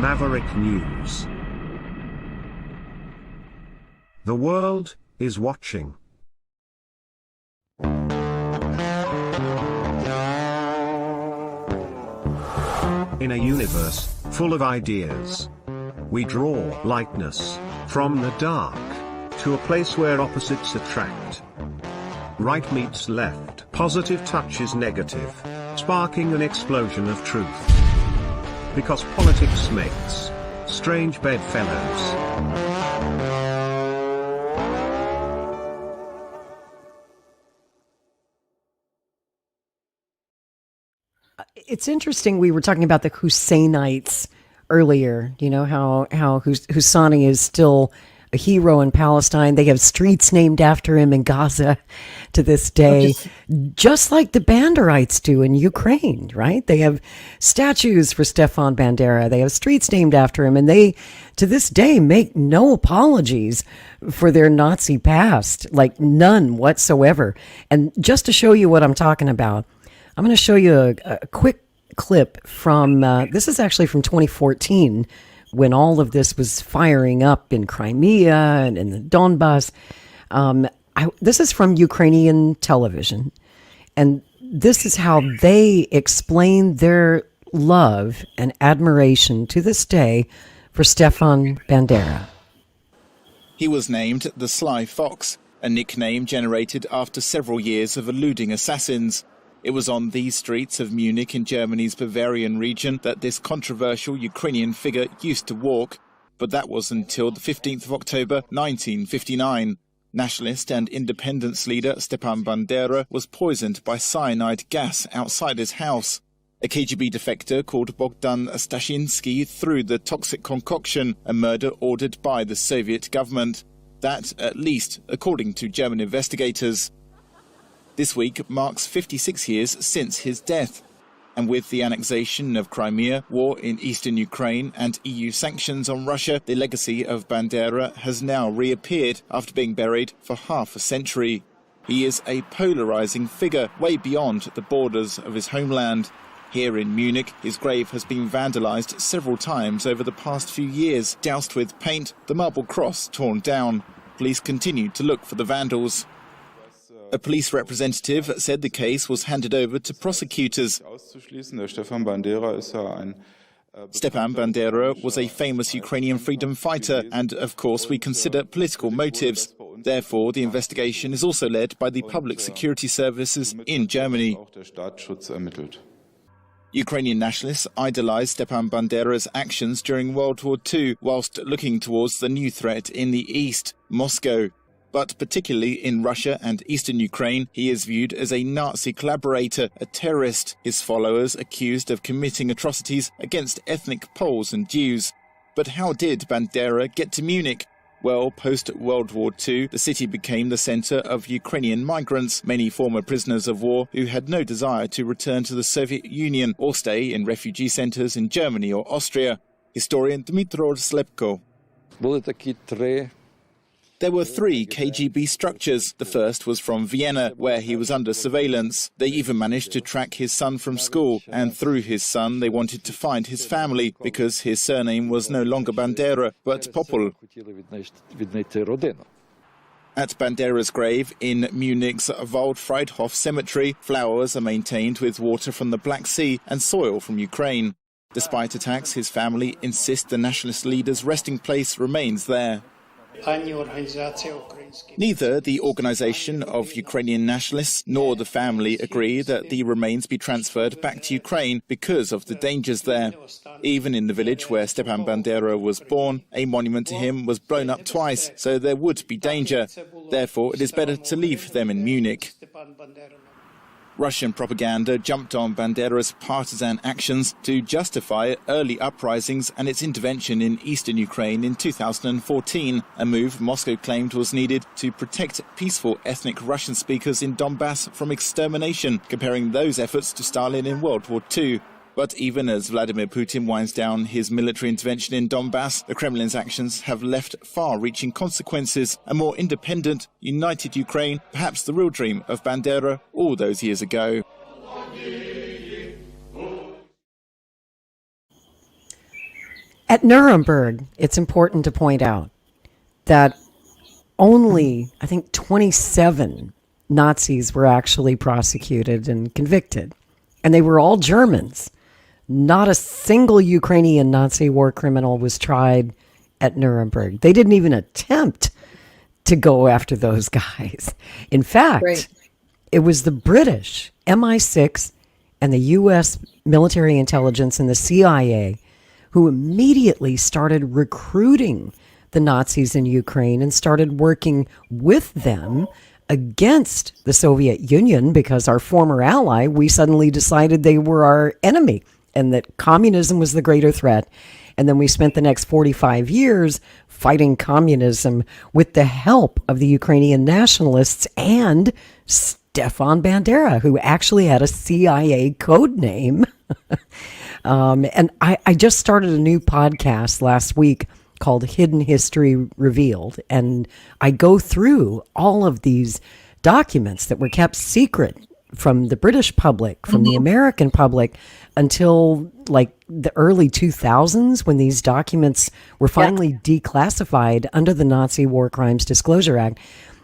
Maverick News. The world is watching. In a universe full of ideas, we draw lightness from the dark to a place where opposites attract. Right meets left, positive touches negative, sparking an explosion of truth. Because politics makes strange bedfellows. It's interesting, we were talking about the Husseinites earlier, you know, how Husseini is still a hero in Palestine. They have streets named after him in Gaza to this day, just like the Banderites do in Ukraine, right? They have statues for Stefan Bandera. They have streets named after him, and they, to this day, make no apologies for their Nazi past, like none whatsoever. And just to show you what I'm talking about, I'm going to show you a quick clip from, this is actually from 2014, when all of this was firing up in Crimea and in the Donbass. This is from Ukrainian television, and this is how they explain their love and admiration to this day for Stefan Bandera. He was named the Sly Fox, a nickname generated after several years of eluding assassins. It was on these streets of Munich in Germany's Bavarian region that this controversial Ukrainian figure used to walk, but that was until the 15th of October 1959. Nationalist and independence leader Stepan Bandera was poisoned by cyanide gas outside his house. A KGB defector called Bogdan Stashinsky threw the toxic concoction, a murder ordered by the Soviet government. That, at least, according to German investigators. This week marks 56 years since his death, and with the annexation of Crimea, war in eastern Ukraine and EU sanctions on Russia, the legacy of Bandera has now reappeared after being buried for half a century. He is a polarizing figure way beyond the borders of his homeland. Here in Munich, his grave has been vandalized several times over the past few years, doused with paint, the marble cross torn down. Police continue to look for the vandals. A police representative said the case was handed over to prosecutors. Stepan Bandera was a famous Ukrainian freedom fighter, and of course we consider political motives. Therefore, the investigation is also led by the public security services in Germany. Ukrainian nationalists idolized Stepan Bandera's actions during World War II, whilst looking towards the new threat in the east, Moscow. But particularly in Russia and eastern Ukraine, he is viewed as a Nazi collaborator, a terrorist, his followers accused of committing atrocities against ethnic Poles and Jews. But how did Bandera get to Munich? Well, post-World War II, the city became the center of Ukrainian migrants, many former prisoners of war who had no desire to return to the Soviet Union or stay in refugee centers in Germany or Austria. Historian Dmytro Slepko. There were 3 KGB structures. The first was from Vienna, where he was under surveillance. They even managed to track his son from school, and through his son they wanted to find his family, because his surname was no longer Bandera, but Popol. At Bandera's grave in Munich's Waldfriedhof cemetery, flowers are maintained with water from the Black Sea and soil from Ukraine. Despite attacks, his family insist the nationalist leader's resting place remains there. Neither the organization of Ukrainian nationalists nor the family agree that the remains be transferred back to Ukraine because of the dangers there. Even in the village where Stepan Bandera was born, a monument to him was blown up twice, so there would be danger. Therefore, it is better to leave them in Munich. Russian propaganda jumped on Bandera's partisan actions to justify early uprisings and its intervention in eastern Ukraine in 2014, a move Moscow claimed was needed to protect peaceful ethnic Russian speakers in Donbass from extermination, comparing those efforts to Stalin in World War II. But even as Vladimir Putin winds down his military intervention in Donbass, the Kremlin's actions have left far-reaching consequences. A more independent, united Ukraine, perhaps the real dream of Bandera all those years ago. At Nuremberg, it's important to point out that only, I think, 27 Nazis were actually prosecuted and convicted. And they were all Germans. Not a single Ukrainian Nazi war criminal was tried at Nuremberg. They didn't even attempt to go after those guys. In fact, Right. it was the British, MI6, and the U.S. military intelligence and the CIA who immediately started recruiting the Nazis in Ukraine and started working with them against the Soviet Union, because our former ally, we suddenly decided they were our enemy and that communism was the greater threat. And then we spent the next 45 years fighting communism with the help of the Ukrainian nationalists and Stefan Bandera, who actually had a CIA code name. And I just started a new podcast last week called Hidden History Revealed. And I go through all of these documents that were kept secret from the British public, from the American public, until like the early 2000s, when these documents were finally declassified under the Nazi War Crimes Disclosure Act.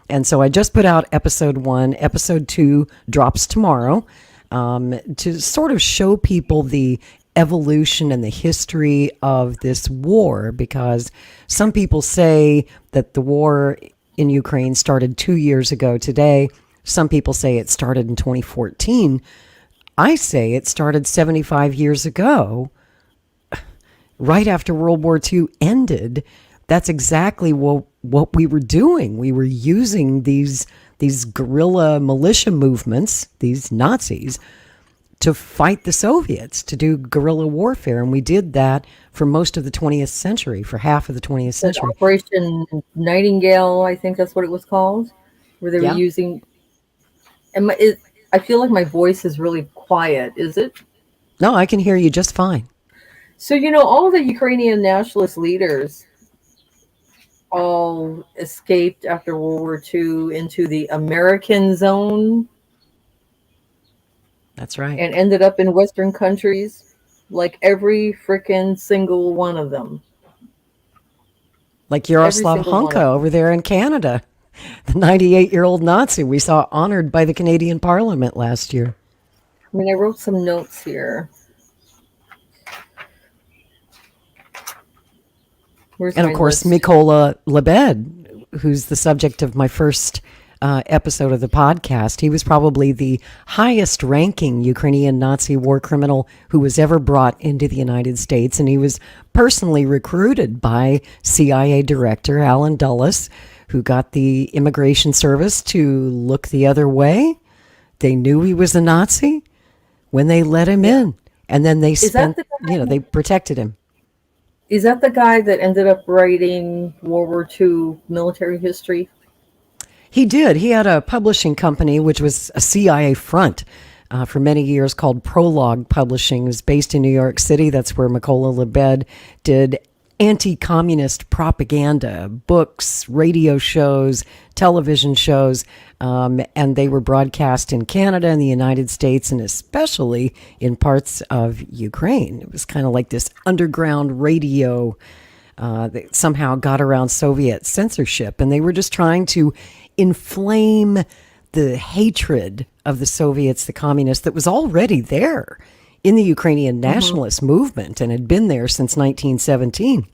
And so I just put out episode 1. Episode 2 drops tomorrow, to sort of show people the evolution and the history of this war, because some people say that the war in Ukraine started 2 years ago today. Some people say it started in 2014. I say it started 75 years ago, right after World War II ended. That's exactly what we were doing. We were using these guerrilla militia movements, these Nazis, to fight the Soviets, to do guerrilla warfare. And we did that for most of the 20th century, for half of the 20th century. Operation Nightingale, I think that's what it was called, where they were using. And I feel like my voice is really quiet. Is it? No, I can hear you just fine. So, all the Ukrainian nationalist leaders all escaped after World War II into the American zone. That's right. And ended up in Western countries, like every freaking single one of them. Like Yaroslav Hunka over there in Canada, the 98-year-old Nazi we saw honored by the Canadian Parliament last year. I mean, I wrote some notes here. And of course, Mykola Lebed, who's the subject of my first episode of the podcast. He was probably the highest ranking Ukrainian Nazi war criminal who was ever brought into the United States. And he was personally recruited by CIA Director Alan Dulles, who got the Immigration Service to look the other way. They knew he was a Nazi when they let him in. And then they they protected him. Is that the guy that ended up writing World War II military history? He did. He had a publishing company, which was a CIA front for many years, called Prologue Publishing. It was based in New York City. That's where Mykola Lebed did anti-communist propaganda, books, radio shows, television shows, and they were broadcast in Canada and the United States, and especially in parts of Ukraine. It was kind of like this underground radio that somehow got around Soviet censorship, and they were just trying to inflame the hatred of the Soviets, the communists, that was already there in the Ukrainian nationalist movement and had been there since 1917.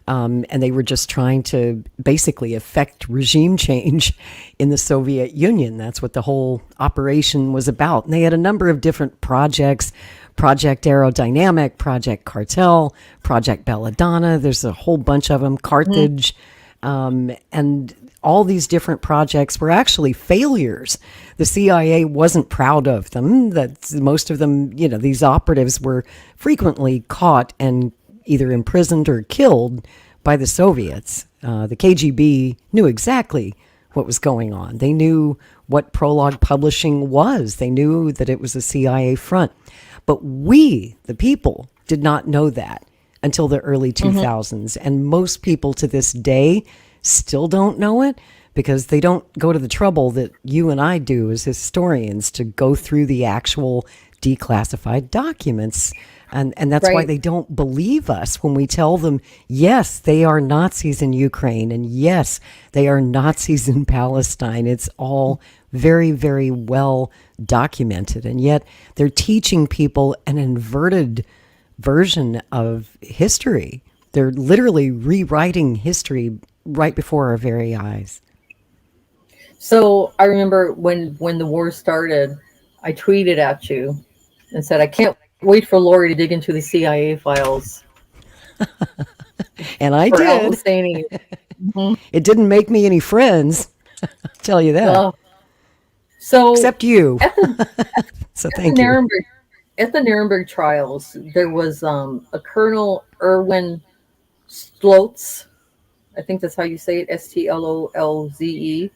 And they were just trying to basically effect regime change in the Soviet Union. That's what the whole operation was about. And they had a number of different projects: Project Aerodynamic, Project Cartel, Project Belladonna. There's a whole bunch of them, Carthage. And all these different projects were actually failures. The CIA wasn't proud of them. That most of them, these operatives were frequently caught and either imprisoned or killed by the Soviets. The KGB knew exactly what was going on. They knew what Prologue Publishing was. They knew that it was a CIA front. But we, the people, did not know that until the early 2000s. And most people to this day still don't know it, because they don't go to the trouble that you and I do as historians to go through the actual declassified documents. And that's why Right. they don't believe us when we tell them, yes, they are Nazis in Ukraine, and yes, they are Nazis in Palestine. It's all very, very well documented. And yet they're teaching people an inverted version of history. They're literally rewriting history right before our very eyes. So I remember when the war started, I tweeted at you and said, I can't wait for Lori to dig into the CIA files And I for Al did. Husseini. Mhm. It didn't make me any friends, I'll tell you that. Uh, so Except you. at the So at the thank you. Nuremberg trials, there was a Colonel Erwin Stoltz. I think that's how you say it, Stlolze.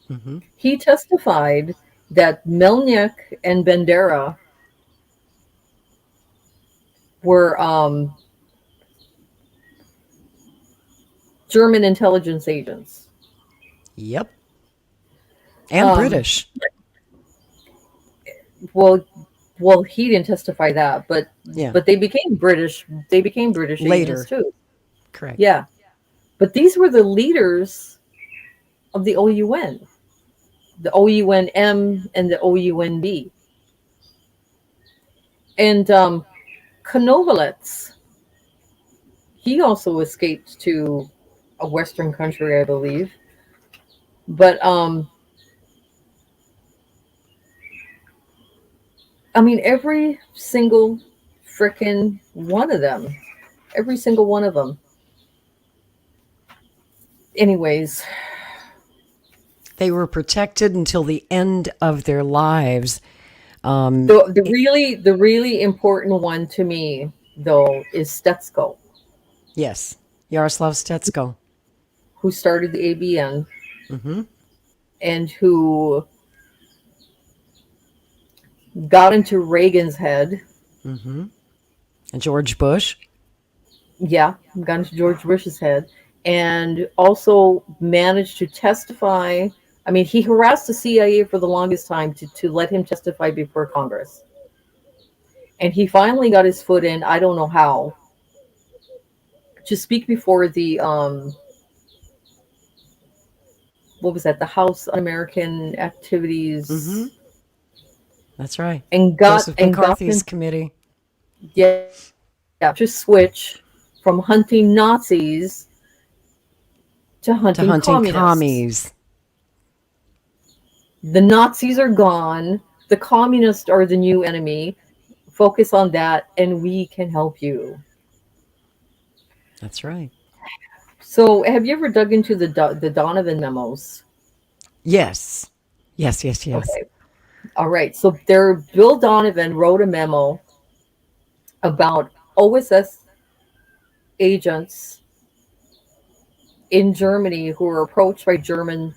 Hmm. He testified that Melnik and Bandera were German intelligence agents. Yep. And Um, British. well, he didn't testify that, Yeah. but they became British. They became British agents Later. too. Correct. Yeah, but these were the leaders of the OUN, the OUNM and the OUNB, and Konovalets. He also escaped to a Western country, I believe. But I mean, every single frickin' one of them, every single one of them. Anyways, They were protected until the end of their lives. the really important one to me though is Stetsko, Yes. Yaroslav Stetsko. who started the ABN Hmm. and who got into Reagan's head. Hmm. And George Bush. Yeah, got into George Bush's head, and also managed to testify. I mean, he harassed the CIA for the longest time to let him testify before Congress. And he finally got his foot in, I don't know how, to speak before the, what was that, the House Un-American Activities, Hmm. That's right. and Joseph got him, McCarthy's committee. yeah, to switch from hunting Nazis to To hunting hunting communists. commies. The Nazis are gone. The communists are the new enemy. Focus on that, and we can help you. That's right. So, have you ever dug into the Donovan memos? Yes. Yes, yes, yes. Okay, all right. So, Bill Donovan wrote a memo about OSS agents in Germany who were approached by German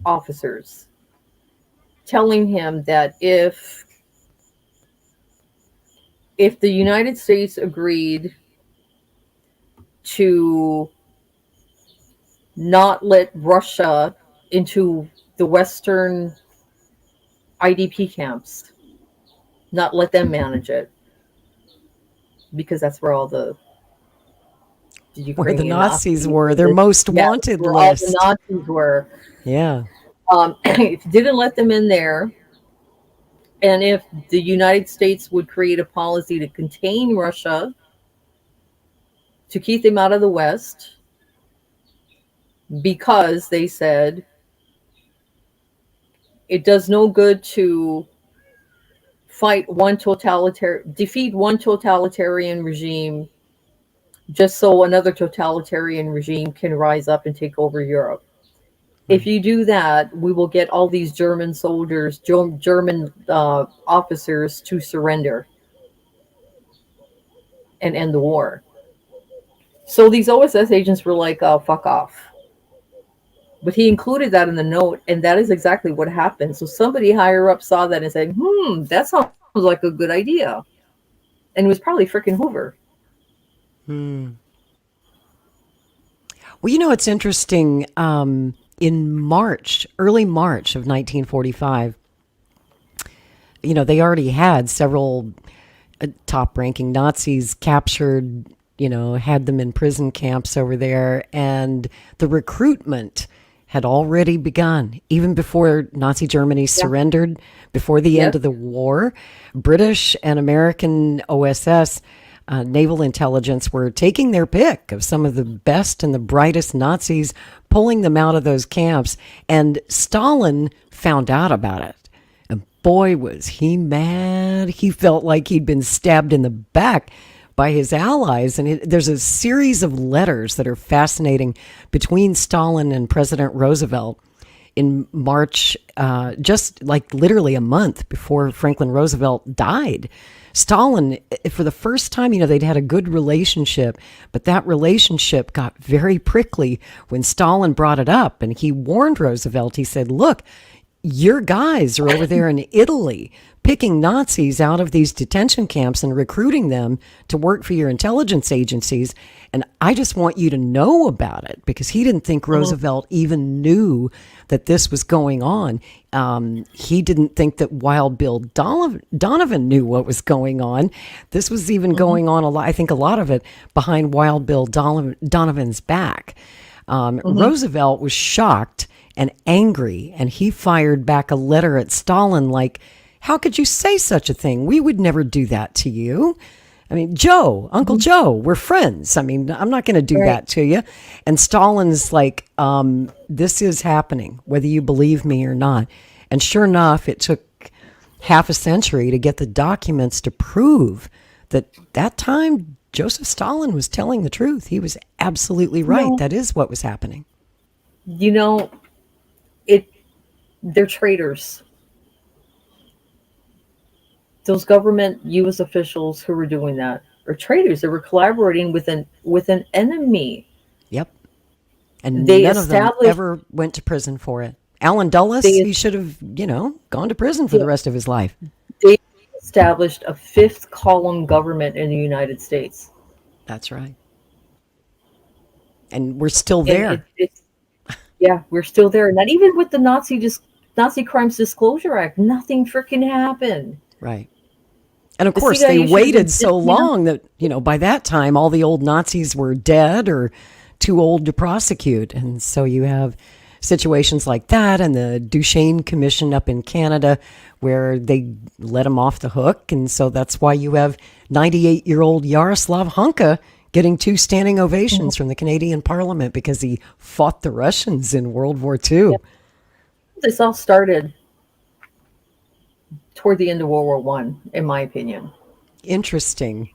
officers, telling him that if the United States agreed to not let Russia into the Western IDP camps, not let them manage it, because that's where all the Where the Ukrainian Nazis Nazis, were, their most yeah, wanted where all the list. Nazis were. Yeah. If you didn't let them in there, and if the United States would create a policy to contain Russia, to keep them out of the West, because they said it does no good to defeat one totalitarian regime just so another totalitarian regime can rise up and take over Europe. If you do that, we will get all these German soldiers, German officers to surrender and end the war. So these OSS agents were like, fuck off. But he included that in the note, and that is exactly what happened. So somebody higher up saw that and said, that sounds like a good idea. And it was probably frickin' Hoover. Hmm. Well, you know, it's interesting. In March, early March of 1945, they already had several top-ranking Nazis captured, had them in prison camps over there, and the recruitment had already begun even before Nazi Germany surrendered, before the end of the war. British and American OSS naval intelligence were taking their pick of some of the best and the brightest Nazis, pulling them out of those camps, and Stalin found out about it. And boy, was he mad. He felt like he'd been stabbed in the back by his allies. And there's a series of letters that are fascinating between Stalin and President Roosevelt in March, just like literally a month before Franklin Roosevelt died. Stalin, for the first time, they'd had a good relationship, but that relationship got very prickly when Stalin brought it up, and he warned Roosevelt. He said, look, your guys are over there in Italy picking Nazis out of these detention camps and recruiting them to work for your intelligence agencies. And I just want you to know about it, because he didn't think Roosevelt even knew that this was going on. He didn't think that Wild Bill Donovan knew what was going on. This was even going on a lot. I think a lot of it behind Wild Bill Donovan's back. Roosevelt was shocked and angry, and he fired back a letter at Stalin like, how could you say such a thing? We would never do that to you. I mean, Joe, Uncle Joe, we're friends. I mean, I'm not going to do that to you. And Stalin's like, this is happening, whether you believe me or not. And sure enough, it took half a century to get the documents to prove that time Joseph Stalin was telling the truth. He was absolutely right. That is what was happening. They're traitors. Those government U.S. officials who were doing that are traitors. They were collaborating with an enemy. Yep. And none of them ever went to prison for it. Alan Dulles, he should have, gone to prison for the rest of his life. They established a fifth column government in the United States. That's right. And we're still there. We're still there. Not even with the Nazi Crimes Disclosure Act, nothing freaking happened. Right. And of course, they waited so long that, by that time, all the old Nazis were dead or too old to prosecute. And so you have situations like that, and the Duchesne Commission up in Canada, where they let him off the hook. And so that's why you have 98-year-old Yaroslav Hunka getting 2 standing ovations from the Canadian Parliament because he fought the Russians in World War II. Yeah. This all started toward the end of World War I, in my opinion. Interesting.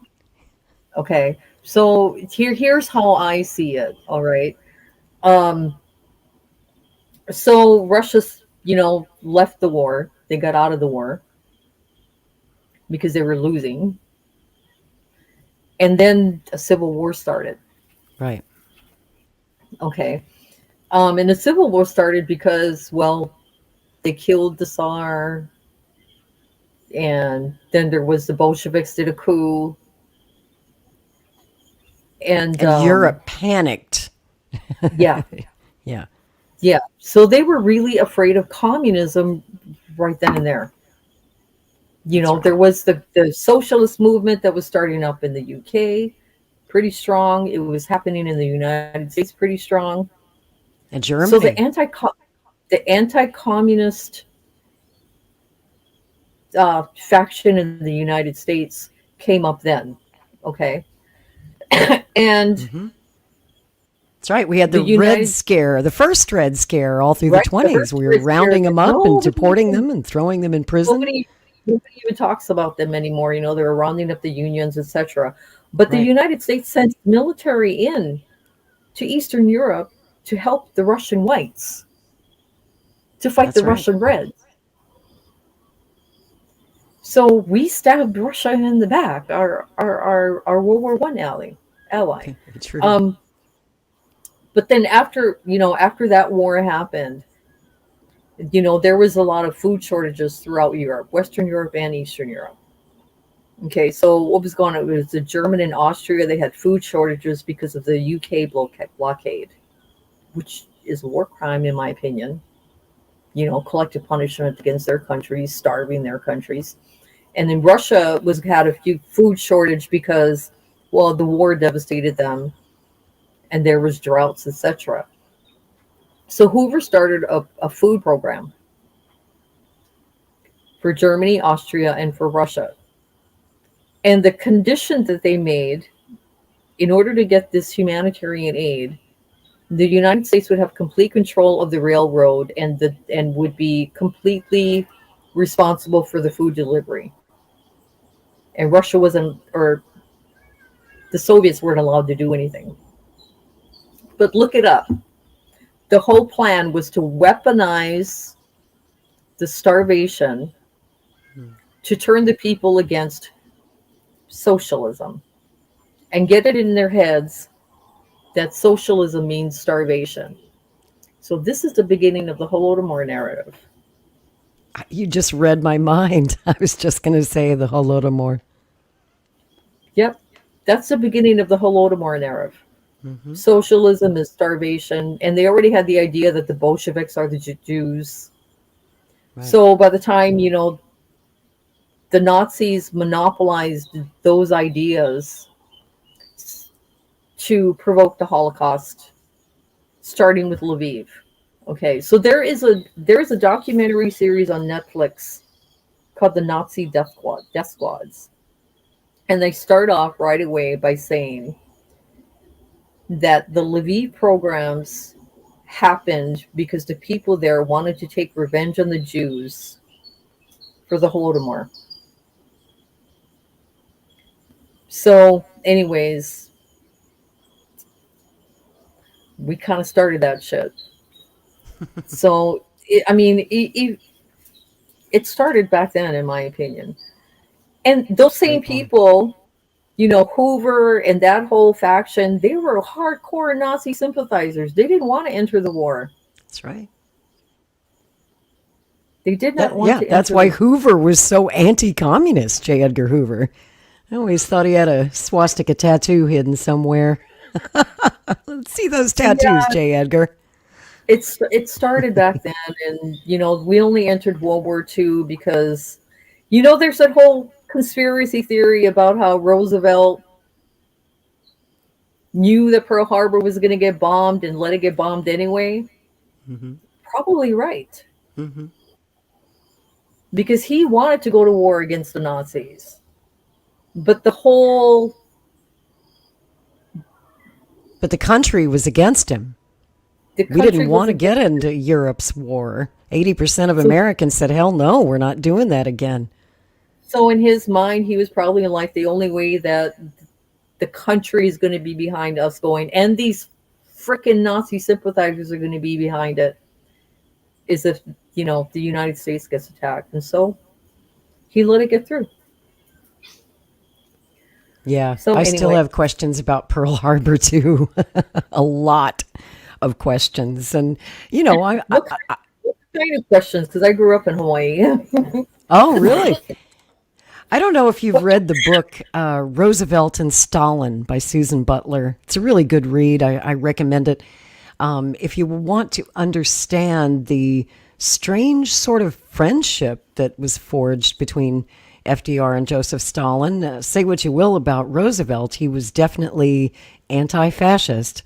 Okay, so here's how I see it. All right. So Russia, left the war. They got out of the war because they were losing. And then a civil war started. Right. Okay. And the civil war started because, they killed the Tsar. And then there was the Bolsheviks did a coup. And Europe panicked. Yeah. Yeah. Yeah. So they were really afraid of communism right then and there. There was the socialist movement that was starting up in the UK, pretty strong. It was happening in the United States, pretty strong. And Germany. So the anti-communist faction in the United States came up then. Okay. And that's right. We had the Red Scare, the first Red Scare all through the 20s. We were rounding them up and deporting them and throwing them in prison. Nobody even talks about them anymore. They were rounding up the unions, etc. But the United States sent military in to Eastern Europe to help the Russian whites, to fight the Russian Reds. So we stabbed Russia in the back, our World War I ally. True. But then after that war happened, there was a lot of food shortages throughout Europe, Western Europe and Eastern Europe. Okay, so what was going on? It was the German and Austria. They had food shortages because of the UK blockade, which is a war crime in my opinion. collective punishment against their countries, starving their countries. And then Russia had a few food shortage because, well, the war devastated them, and there was droughts, etc. So Hoover started a food program for Germany, Austria, and for Russia. And the condition that they made in order to get this humanitarian aid, the United States would have complete control of the railroad and would be completely responsible for the food delivery. And Russia wasn't, or the Soviets weren't allowed to do anything. But look it up. The whole plan was to weaponize the starvation to turn the people against socialism and get it in their heads that socialism means starvation. So this is the beginning of the Holodomor narrative. You just read my mind. I was just going to say the Holodomor. Yep. That's the beginning of the Holodomor narrative. Mm-hmm. Socialism is starvation. And they already had the idea that the Bolsheviks are the Jews. Right. So by the time, the Nazis monopolized those ideas to provoke the Holocaust, starting with Lviv. Okay, so there's a documentary series on Netflix called The Nazi Death Squads. And they start off right away by saying that the Lviv programs happened because the people there wanted to take revenge on the Jews for the Holodomor. So, anyways, we kind of started that shit. So, it started back then, in my opinion. And those same people, Hoover and that whole faction, they were hardcore Nazi sympathizers. They didn't want to enter the war. That's right. They did not want to enter. That's why Hoover was so anti-communist, J. Edgar Hoover. I always thought he had a swastika tattoo hidden somewhere. Let's see those tattoos, J. Edgar. It started back then, and we only entered World War II because there's that whole conspiracy theory about how Roosevelt knew that Pearl Harbor was going to get bombed and let it get bombed anyway. Mm-hmm. Probably right. Mm-hmm. Because he wanted to go to war against the Nazis. But the country was against him. We didn't want to get into Europe's war. 80% of Americans said, hell no, we're not doing that again. So in his mind, he was probably like, the only way that the country is going to be behind us going, and these freaking Nazi sympathizers are going to be behind it, is if, the United States gets attacked. And so he let it get through. Yeah, so I still have questions about Pearl Harbor, too. A lot of questions. And, what kind of questions? Because I grew up in Hawaii. Oh, really? I don't know if you've read the book Roosevelt and Stalin by Susan Butler. It's a really good read. I recommend it. If you want to understand the strange sort of friendship that was forged between FDR and Joseph Stalin, say what you will about Roosevelt, he was definitely anti-fascist.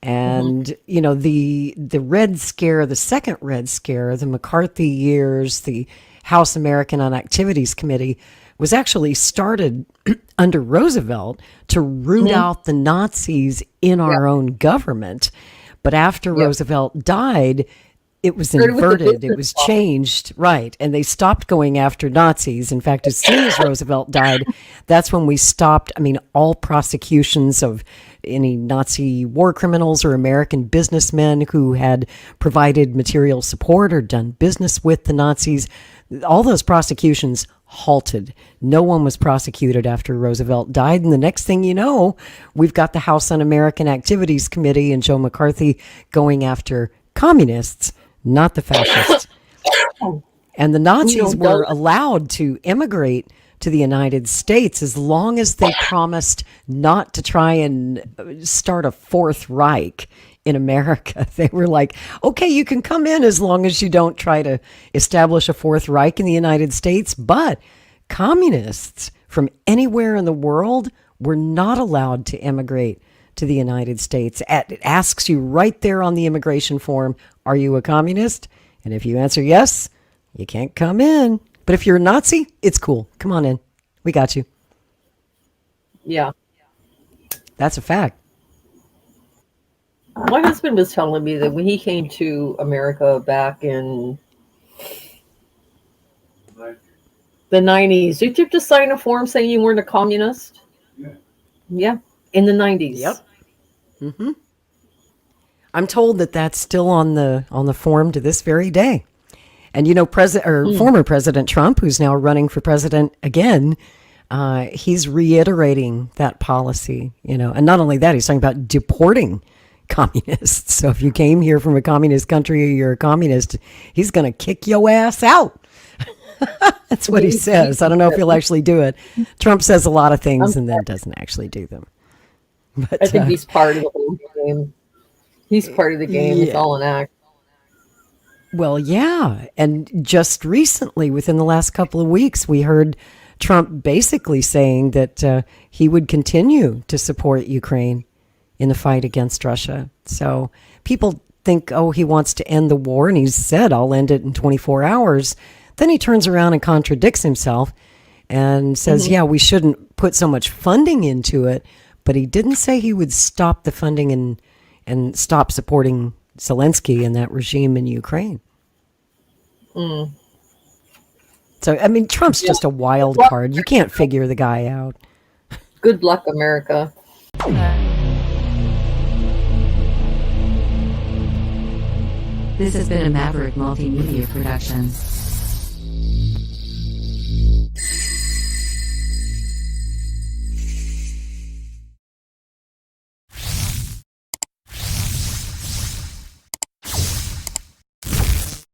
And, the Red Scare, the second Red Scare, the McCarthy years, the House American on Activities Committee was actually started under Roosevelt to root out the Nazis in our own government. But after Roosevelt died, it was inverted. It was changed. Right. And they stopped going after Nazis. In fact, as soon as Roosevelt died, that's when we stopped. All prosecutions of any Nazi war criminals or American businessmen who had provided material support or done business with the Nazis, all those prosecutions halted. No one was prosecuted after Roosevelt died. And the next thing you know, we've got the House Un-American Activities Committee and Joe McCarthy going after communists, not the fascists. And the Nazis were allowed to immigrate to the United States as long as they promised not to try and start a Fourth Reich in America. They were like, okay, you can come in as long as you don't try to establish a Fourth Reich in the United States, but communists from anywhere in the world were not allowed to immigrate to the United States. It asks you right there on the immigration form, are you a communist? And if you answer yes, you can't come in. But if you're a Nazi, it's cool. Come on in. We got you. Yeah. That's a fact. My husband was telling me that when he came to America back in the 90s, did you have to sign a form saying you weren't a communist? Yeah. In the 90s. Yep. Mm-hmm. I'm told that that's still on the form to this very day. And former President Trump, who's now running for president again, he's reiterating that policy. And not only that, he's talking about deporting communists. So if you came here from a communist country or you're a communist, he's going to kick your ass out. That's what he says. I don't know if he'll actually do it. Trump says a lot of things and then doesn't actually do them. But, I think he's part of the whole game. He's part of the game. Yeah. It's all an act. Well, yeah. And just recently, within the last couple of weeks, we heard Trump basically saying that he would continue to support Ukraine in the fight against Russia. So people think, he wants to end the war, and he's said, I'll end it in 24 hours. Then he turns around and contradicts himself and says, we shouldn't put so much funding into it. But he didn't say he would stop the funding and stop supporting Zelensky and that regime in Ukraine. So, I mean, Trump's just a wild card. You can't figure the guy out. Good luck, America. This has been a Maverick Multimedia production.